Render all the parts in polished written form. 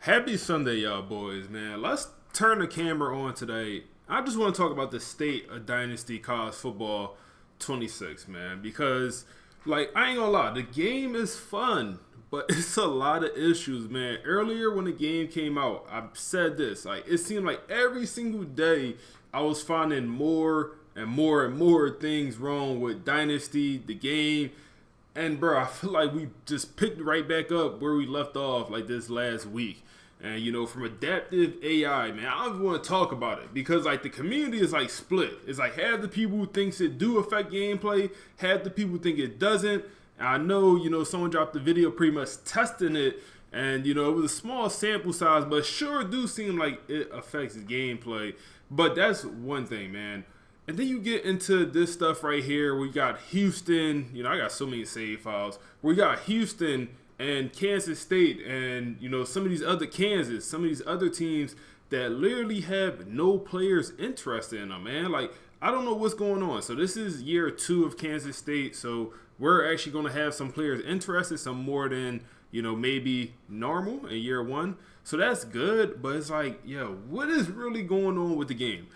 Happy Sunday, y'all boys, man. Let's turn the camera on today. I just want to talk about the state of Dynasty College Football 26, man, because, like, I ain't gonna lie, the game is fun, but it's a lot of issues, man. Earlier when the game came out, I said this, like, it seemed like every single day I was finding more and more and more things wrong with Dynasty, the game. And, bro, I feel like we just picked right back up where we left off, like, this last week. And, you know, from adaptive AI, man, I don't want to talk about it because, like, the community is, like, split. It's, like, half the people who thinks it do affect gameplay, half the people think it doesn't. And I know, you know, someone dropped the video pretty much testing it, and, you know, it was a small sample size, but sure do seem like it affects gameplay. But that's one thing, man. And then you get into this stuff right here. We got Houston. You know, I got so many save files. We got Houston and Kansas State and, you know, some of these other teams that literally have no players interested in them, man. Like, I don't know what's going on. So this is year 2 of Kansas State. So we're actually going to have some players interested, some more than, you know, maybe normal in year 1. So that's good. But it's like, yo, what is really going on with the game?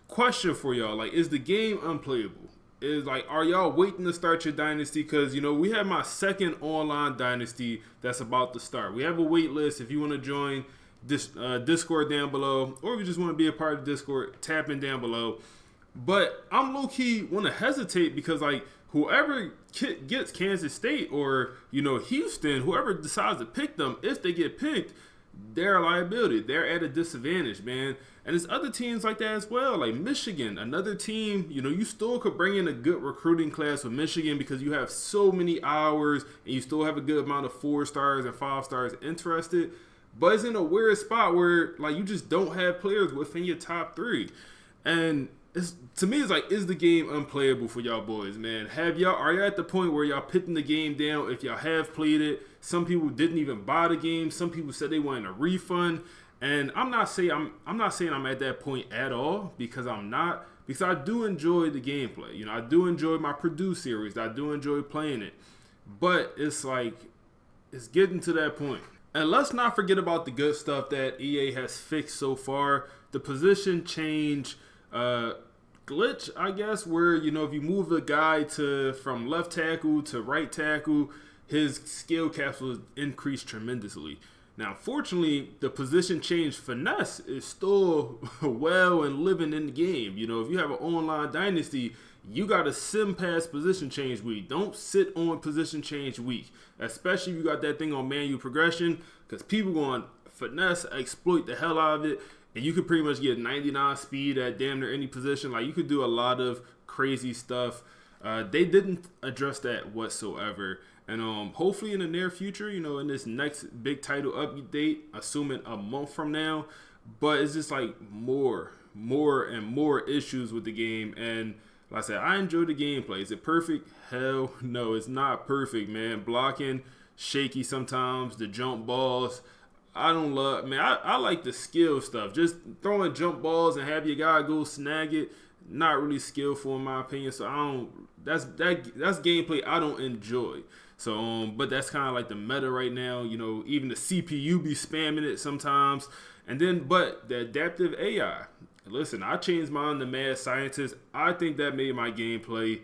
Question for y'all, like, is the game unplayable? Is, like, are y'all waiting to start your dynasty? Because, you know, we have my second online dynasty that's about to start. We have a wait list. If you want to join this Discord down below, or if you just want to be a part of Discord, tap in down below. But I'm low-key want to hesitate because, like, whoever gets Kansas State or, you know, Houston, whoever decides to pick them, if they get picked, they're a liability. They're at a disadvantage, man. And there's other teams like that as well, like Michigan, another team. You know, you still could bring in a good recruiting class with Michigan because you have so many hours and you still have a good amount of 4 stars and 5 stars interested. But it's in a weird spot where, like, you just don't have players within your top 3. And to me, it's like, is the game unplayable for y'all boys, man? Are y'all at the point where y'all putting the game down if y'all have played it? Some people didn't even buy the game. Some people said they wanted a refund. And I'm not saying I'm at that point at all, because I'm not, because I do enjoy the gameplay. You know, I do enjoy my Purdue series. I do enjoy playing it. But it's like, it's getting to that point. And let's not forget about the good stuff that EA has fixed so far. The position change glitch, I guess, where, you know, if you move the guy from left tackle to right tackle, his skill caps will increase tremendously. Now, fortunately, the position change finesse is still well and living in the game. You know, if you have an online dynasty, you got to sim past position change week. Don't sit on position change week, especially if you got that thing on manual progression, because people going to finesse, exploit the hell out of it, and you could pretty much get 99 speed at damn near any position. Like, you could do a lot of crazy stuff. They didn't address that whatsoever. And hopefully in the near future, you know, in this next big title update, assuming a month from now, but it's just like more and more issues with the game. And like I said, I enjoy the gameplay. Is it perfect? Hell no, it's not perfect, man. Blocking, shaky sometimes, the jump balls. I don't love, man, I like the skill stuff. Just throwing jump balls and have your guy go snag it, not really skillful in my opinion. So that's gameplay I don't enjoy. So, but that's kind of like the meta right now. You know, even the CPU be spamming it sometimes. And then, but the adaptive AI. Listen, I changed mine to Mad Scientist. I think that made my gameplay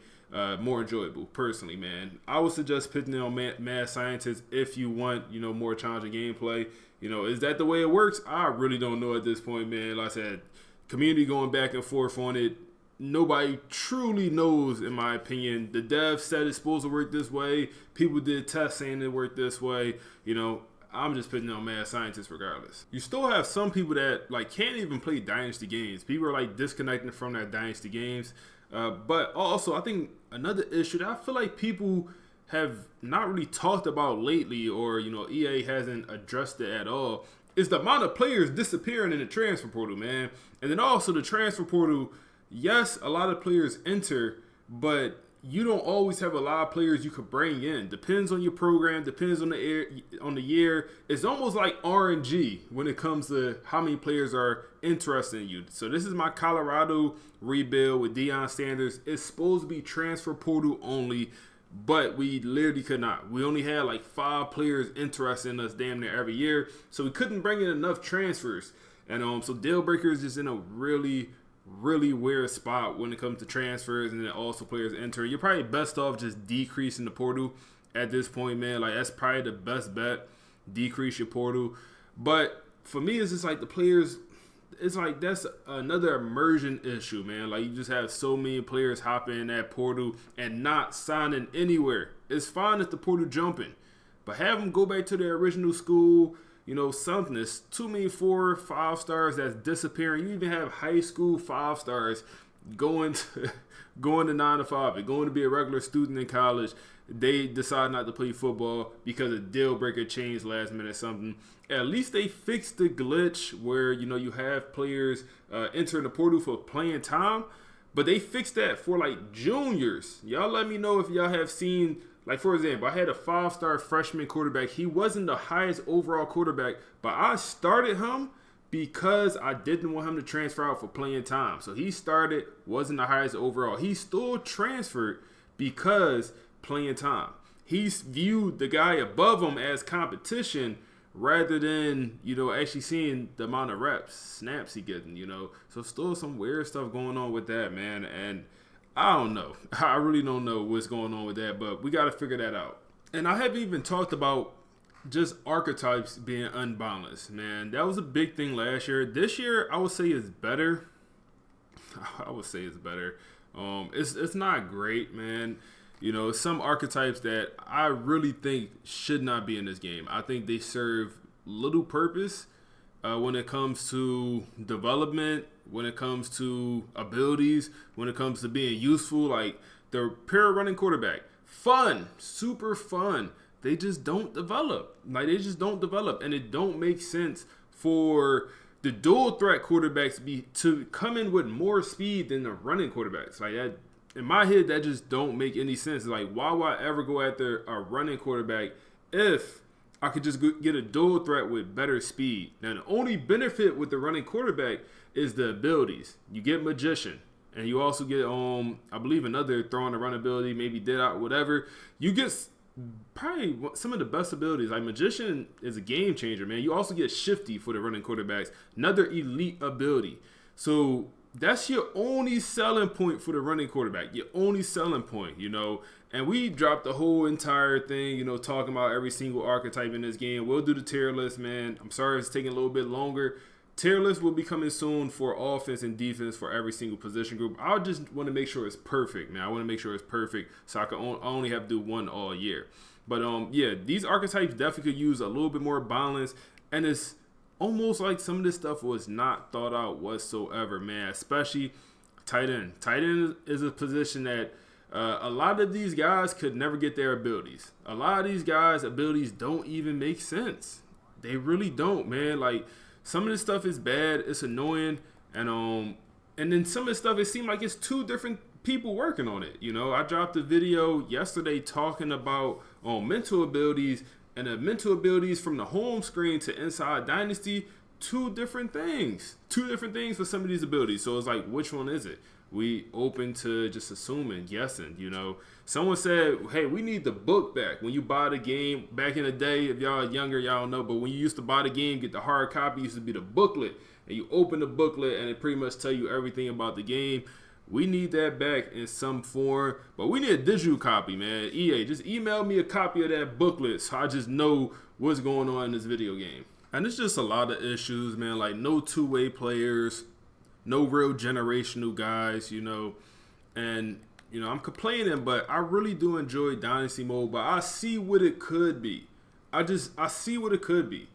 more enjoyable, personally, man. I would suggest putting it on Mad Scientist if you want, you know, more challenging gameplay. You know, is that the way it works? I really don't know at this point, man. Like I said, community going back and forth on it. Nobody truly knows, in my opinion. The dev said it's supposed to work this way. People did tests saying it worked this way. You know, I'm just putting it on Mad Scientist regardless. You still have some people that, like, can't even play Dynasty games. People are, like, disconnecting from their Dynasty games. But also, I think another issue that I feel like people have not really talked about lately, or, you know, EA hasn't addressed it at all, is the amount of players disappearing in the transfer portal, man. And then also the transfer portal, yes, a lot of players enter, but you don't always have a lot of players you could bring in. Depends on your program, depends on the year. It's almost like RNG when it comes to how many players are interested in you. So this is my Colorado rebuild with Deion Sanders. It's supposed to be transfer portal only, but we literally could not. We only had like 5 players interested in us damn near every year, so we couldn't bring in enough transfers. And so deal breakers is in a really weird spot when it comes to transfers, and then also players enter. You're probably best off just decreasing the portal at this point, man. Like, that's probably the best bet. Decrease your portal. But for me, it's just like the players, it's like that's another immersion issue, man. Like, you just have so many players hopping in that portal and not signing anywhere. It's fine if the portal jumping, but have them go back to their original school. Something. It's too many 4 or 5 stars that's disappearing. You even have high school 5 stars going to 9 to 5 and going to be a regular student in college. They decide not to play football because a deal breaker changed last minute or something. At least they fixed the glitch where you have players entering the portal for playing time, but they fixed that for like juniors. Y'all let me know if y'all have seen. Like, for example, I had a 5-star freshman quarterback. He wasn't the highest overall quarterback, but I started him because I didn't want him to transfer out for playing time. So he started, wasn't the highest overall. He still transferred because playing time. He's viewed the guy above him as competition rather than, actually seeing the amount of reps, snaps he getting, So still some weird stuff going on with that, man. And I don't know. I really don't know what's going on with that, but we got to figure that out. And I haven't even talked about just archetypes being unbalanced, man. That was a big thing last year. This year, I would say it's better. It's not great, man. Some archetypes that I really think should not be in this game. I think they serve little purpose when it comes to development, when it comes to abilities, when it comes to being useful. Like the pure running quarterback, fun, super fun. They just don't develop. And it don't make sense for the dual threat quarterbacks to come in with more speed than the running quarterbacks. Like that, in my head, that just don't make any sense. Like, why would I ever go after a running quarterback if I could just get a dual threat with better speed? Now, the only benefit with the running quarterback is the abilities. You get magician, and you also get I believe another throw on the run ability, maybe dead out, whatever. You get probably some of the best abilities. Like magician is a game changer, man. You also get shifty for the running quarterbacks, another elite ability. So that's your only selling point for the running quarterback. Your only selling point, And we dropped the whole entire thing, talking about every single archetype in this game. We'll do the tier list, man. I'm sorry it's taking a little bit longer. Tier list will be coming soon for offense and defense for every single position group. I just want to make sure it's perfect, man. I want to make sure it's perfect so I only have to do one all year. But, these archetypes definitely could use a little bit more balance. And it's almost like some of this stuff was not thought out whatsoever, man. Especially tight end. Tight end is a position that a lot of these guys could never get their abilities. A lot of these guys' abilities don't even make sense. They really don't, man. Like, some of this stuff is bad. It's annoying. And then some of this stuff, it seemed like it's 2 different people working on it. I dropped a video yesterday talking about mental abilities, and the mental abilities from the home screen to inside Dynasty, 2 different things. 2 different things for some of these abilities. So it's like, which one is it? We open to just assuming, guessing, Someone said, hey, we need the book back. When you buy the game, back in the day, if y'all are younger, y'all don't know, but when you used to buy the game, get the hard copy, it used to be the booklet. And you open the booklet, and it pretty much tell you everything about the game. We need that back in some form, but we need a digital copy, man. EA, just email me a copy of that booklet so I just know what's going on in this video game. And it's just a lot of issues, man, like no two-way players, no real generational guys, and, I'm complaining, but I really do enjoy Dynasty mode, but I see what it could be. I see what it could be.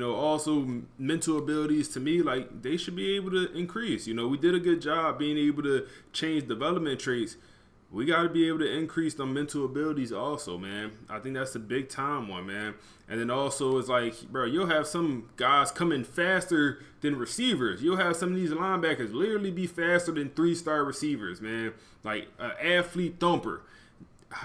Also mental abilities to me, like they should be able to increase. We did a good job being able to change development traits. We got to be able to increase the mental abilities also, man. I think that's a big time one, man. And then also it's like, bro, you'll have some guys coming faster than receivers. You'll have some of these linebackers literally be faster than 3-star receivers, man. Like an athlete thumper.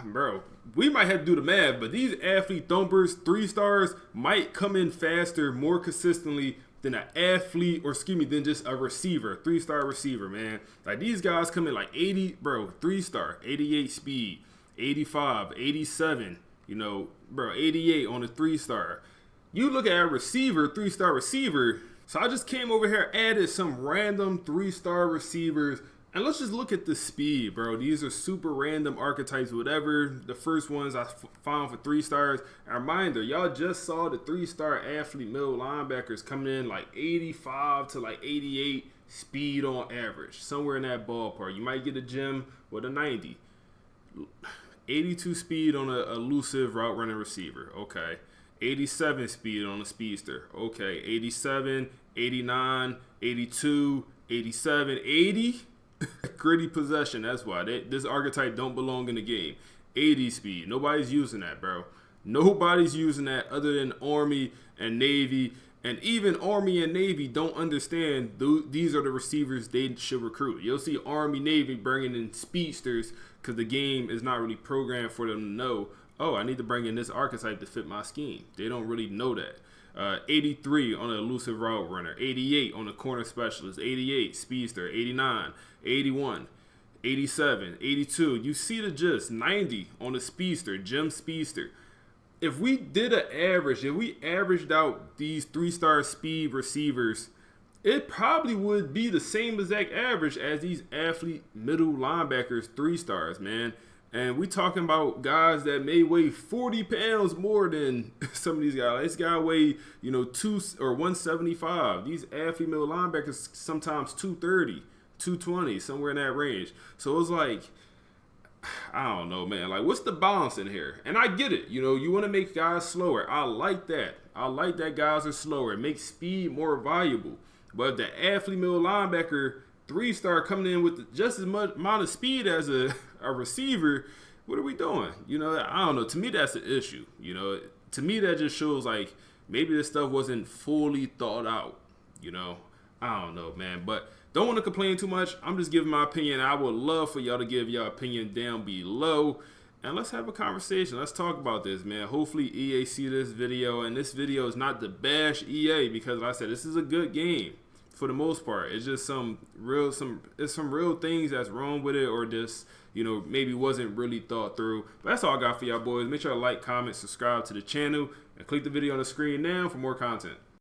Bro, we might have to do the math, but these athlete thumpers, 3 stars, might come in faster, more consistently than an athlete, than just a receiver, 3-star receiver, man. Like these guys come in like 80, bro, 3-star, 88 speed, 85, 87, you know, bro, 88 on a 3-star. You look at a receiver, 3-star receiver. So I just came over here, added some random 3-star receivers. And let's just look at the speed, bro. These are super random archetypes, whatever. The first ones I found for 3 stars. A reminder, y'all just saw the 3-star athlete middle linebackers coming in like 85 to like 88 speed on average. Somewhere in that ballpark. You might get a gem with a 90. 82 speed on a elusive route running receiver. Okay. 87 speed on a speedster. Okay. 87, 89, 82, 87, 80. Gritty possession, that's why. This archetype don't belong in the game. 80 speed. Nobody's using that, bro. Nobody's using that other than Army and Navy. And even Army and Navy don't understand these are the receivers they should recruit. You'll see Army, Navy bringing in speedsters because the game is not really programmed for them to know, oh, I need to bring in this archetype to fit my scheme. They don't really know that. 83 on an elusive route runner, 88 on a corner specialist, 88 speedster, 89, 81, 87, 82. You see the gist. 90 on a speedster, gem speedster. If we did an average, if we averaged out these 3-star speed receivers, it probably would be the same exact average as these athlete middle linebackers 3-stars, man. And we talking about guys that may weigh 40 pounds more than some of these guys. This guy weigh, 175. These athlete middle linebackers sometimes 230, 220, somewhere in that range. So it's like, I don't know, man. Like, what's the balance in here? And I get it. You want to make guys slower. I like that. I like that guys are slower. It makes speed more valuable. But the athlete middle linebacker 3-star coming in with just as much amount of speed as a receiver, what are we doing? I don't know. To me, that's the issue. To me, that just shows like maybe this stuff wasn't fully thought out. I don't know, man. But don't want to complain too much. I'm just giving my opinion. I would love for y'all to give your opinion down below. And let's have a conversation. Let's talk about this, man. Hopefully EA see this video. And this video is not to bash EA because like I said, this is a good game. For the most part, it's just some real things that's wrong with it, or just maybe wasn't really thought through. But that's all I got for y'all boys. Make sure to like, comment, subscribe to the channel, and click the video on the screen now for more content.